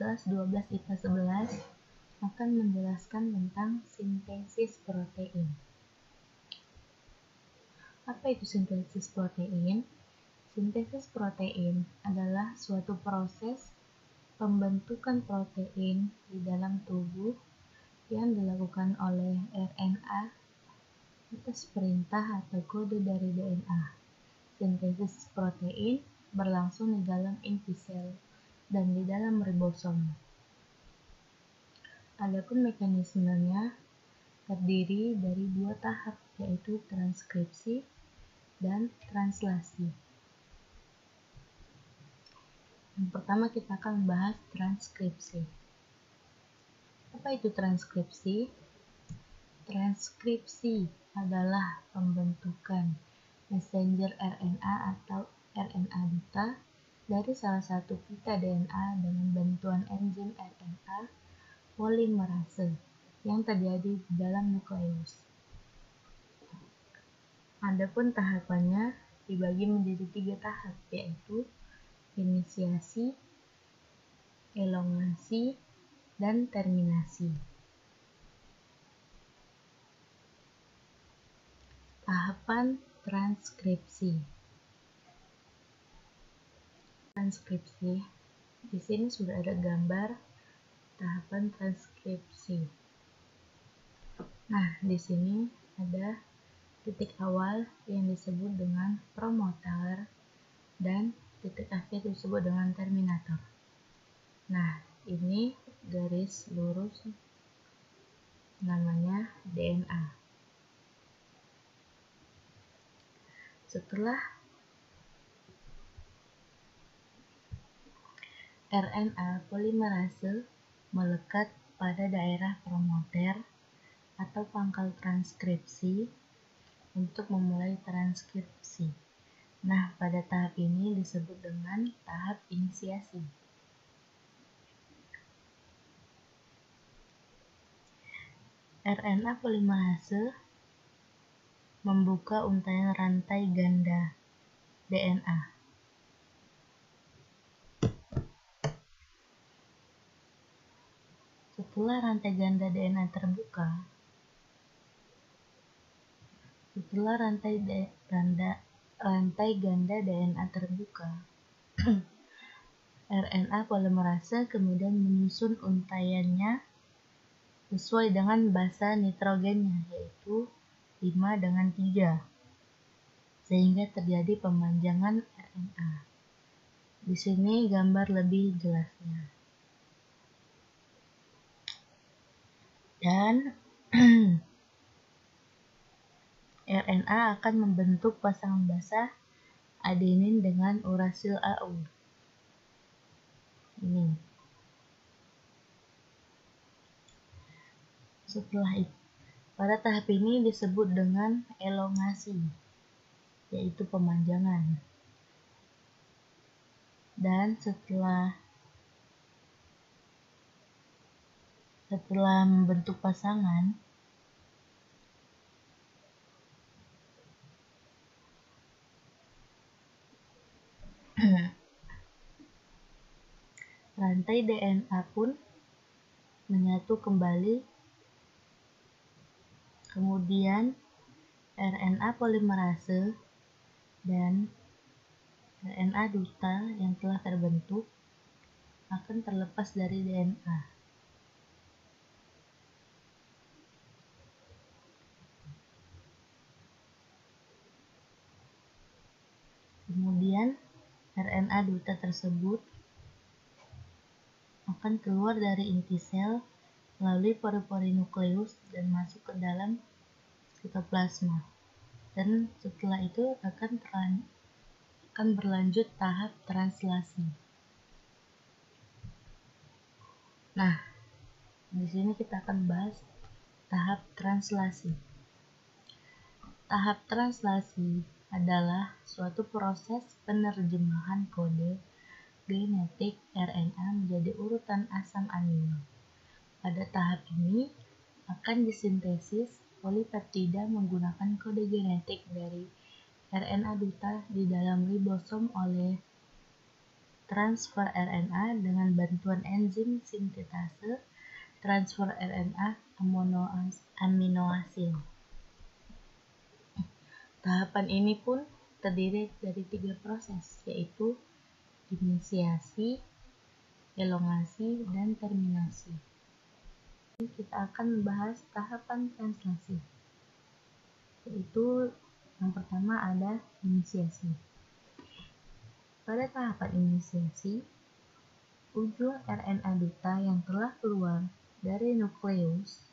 kelas 12 IPA 11 akan menjelaskan tentang sintesis protein. Apa itu sintesis protein? Sintesis protein adalah suatu proses pembentukan protein di dalam tubuh yang dilakukan oleh RNA atas perintah atau kode dari DNA. Sintesis protein berlangsung di dalam inti sel dan di dalam ribosom. Adapun mekanismenya terdiri dari dua tahap, yaitu transkripsi dan translasi. Yang pertama kita akan membahas transkripsi. Apa itu transkripsi? Transkripsi adalah pembentukan messenger RNA atau RNA duta dari salah satu pita DNA dengan bantuan enzim RNA polimerase yang terjadi di dalam nukleus. Adapun tahapannya dibagi menjadi 3 tahap, yaitu inisiasi, elongasi, dan terminasi. Tahapan transkripsi. Transkripsi. Di sini sudah ada gambar tahapan transkripsi. Nah, di sini ada titik awal yang disebut dengan promoter dan titik akhir disebut dengan terminator. Nah, ini garis lurus namanya DNA. Setelah RNA polimerase melekat pada daerah promoter atau pangkal transkripsi untuk memulai transkripsi. Nah, pada tahap ini disebut dengan tahap inisiasi. RNA polimerase membuka untaian rantai ganda DNA. Setelah rantai ganda DNA terbuka, RNA polimerase kemudian menyusun untaiannya sesuai dengan basa nitrogennya, yaitu 5:3, sehingga terjadi pemanjangan RNA. Di sini gambar lebih jelasnya. Dan RNA akan membentuk pasangan basa adenin dengan urasil AU. Ini. Setelah itu, pada tahap ini disebut dengan elongasi, yaitu pemanjangan. Dan setelah membentuk pasangan, rantai DNA pun menyatu kembali. Kemudian RNA polimerase dan RNA duta yang telah terbentuk akan terlepas dari DNA. Kemudian RNA duta tersebut akan keluar dari inti sel melalui pori-pori nukleus dan masuk ke dalam sitoplasma. Dan setelah itu akan berlanjut tahap translasi. Nah, di sini kita akan bahas tahap translasi. Tahap translasi adalah suatu proses penerjemahan kode genetik RNA menjadi urutan asam amino. Pada tahap ini akan disintesis polipeptida menggunakan kode genetik dari RNA duta di dalam ribosom oleh transfer RNA dengan bantuan enzim sintetase transfer RNA aminoasid. Tahapan ini pun terdiri dari 3 proses, yaitu inisiasi, elongasi, dan terminasi. Kita akan membahas tahapan translasi, yaitu yang pertama ada inisiasi. Pada tahapan inisiasi, ujung RNA duta yang telah keluar dari nukleus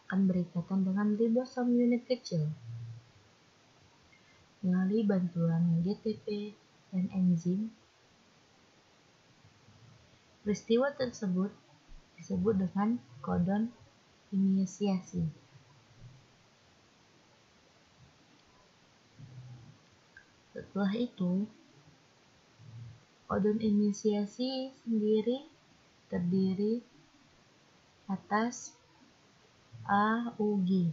akan berikatan dengan ribosom unit kecil melalui bantuan GTP dan enzim. Peristiwa tersebut disebut dengan kodon inisiasi. Setelah itu, kodon inisiasi sendiri terdiri atas AUG.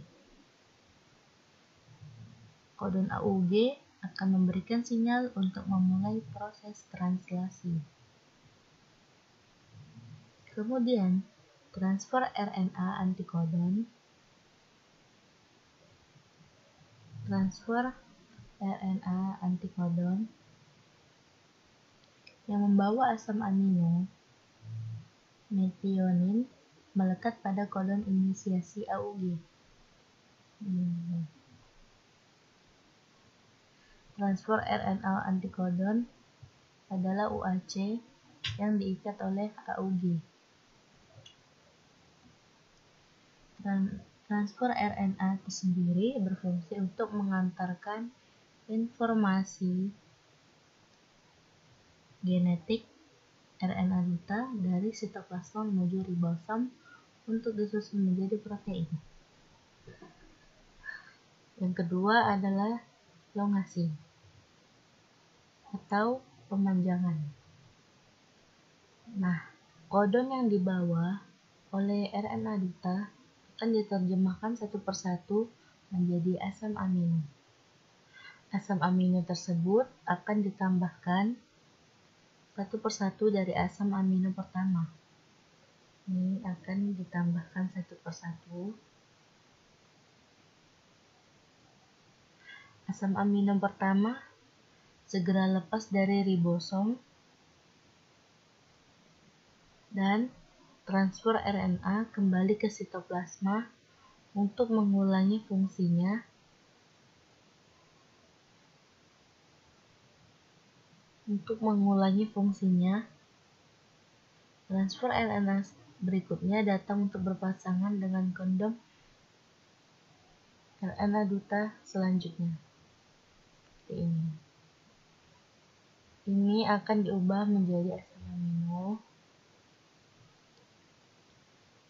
Kodon AUG akan memberikan sinyal untuk memulai proses translasi. Kemudian, transfer RNA antikodon. Transfer RNA antikodon yang membawa asam amino metionin melekat pada kodon inisiasi AUG. Transfer RNA antikodon adalah UAC yang diikat oleh AUG. Transfer RNA itu sendiri berfungsi untuk mengantarkan informasi genetik RNA duta dari sitoplasma menuju ribosom untuk disusun menjadi protein. Yang kedua adalah elongasi atau pemanjangan. Nah, kodon yang dibawa oleh RNA duta akan diterjemahkan satu persatu menjadi asam amino. Asam amino tersebut akan ditambahkan satu persatu dari asam amino pertama. Ini akan ditambahkan satu persatu. Asam amino pertama segera lepas dari ribosom dan transfer RNA kembali ke sitoplasma untuk mengulangi fungsinya Transfer RNA berikutnya datang untuk berpasangan dengan kondom RNA duta selanjutnya. Seperti ini. Ini akan diubah menjadi asam amino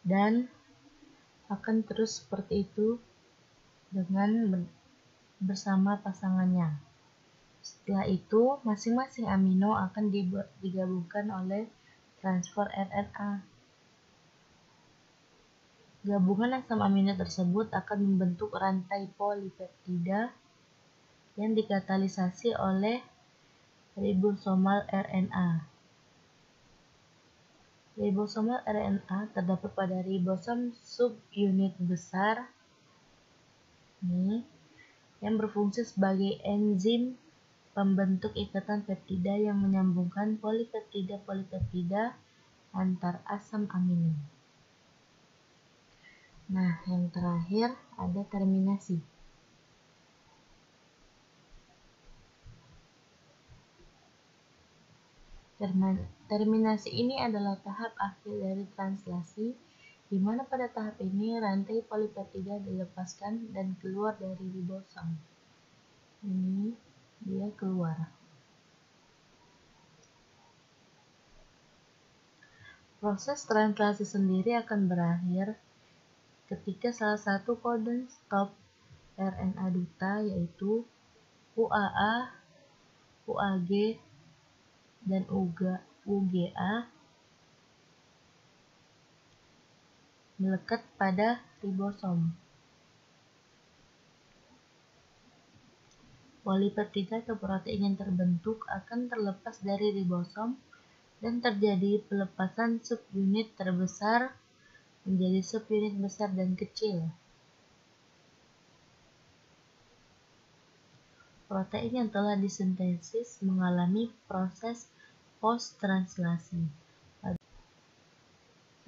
dan akan terus seperti itu dengan bersama pasangannya. Setelah itu, masing-masing amino akan digabungkan oleh transfer RNA. Gabungan asam amino tersebut akan membentuk rantai polipeptida yang dikatalisasi oleh ribosomal RNA. Ribosomal RNA terdapat pada ribosom subunit besar yang berfungsi sebagai enzim pembentuk ikatan peptida yang menyambungkan polipeptida antar asam amino. Nah, yang terakhir ada terminasi. Terminasi ini adalah tahap akhir dari translasi, di mana pada tahap ini rantai polipeptida dilepaskan dan keluar dari ribosom. Ini dia keluar. Proses translasi sendiri akan berakhir ketika salah satu kodon stop RNA duta yaitu UAA, UAG, dan UGA melekat pada ribosom. Polipeptida atau protein yang terbentuk akan terlepas dari ribosom dan terjadi pelepasan subunit terbesar menjadi subunit besar dan kecil. Protein yang telah disintesis mengalami proses post-translasi.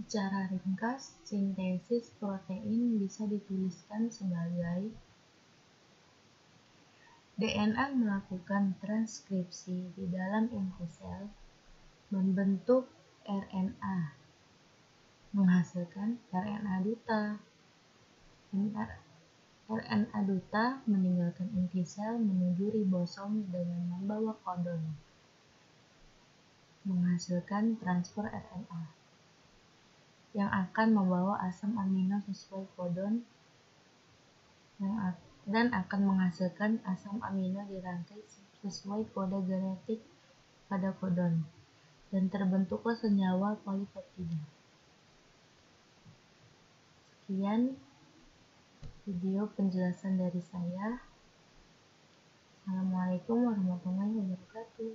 Secara ringkas, sintesis protein bisa dituliskan sebagai DNA melakukan transkripsi di dalam inti sel, membentuk RNA, menghasilkan RNA duta. RNA duta meninggalkan inti sel menuju ribosom dengan membawa kodon, menghasilkan transfer RNA, yang akan membawa asam amino sesuai kodon dan akan menghasilkan asam amino di rantai sesuai kode genetik pada kodon, dan terbentuklah senyawa polipeptida. Sekian video penjelasan dari saya. Assalamualaikum warahmatullahi wabarakatuh.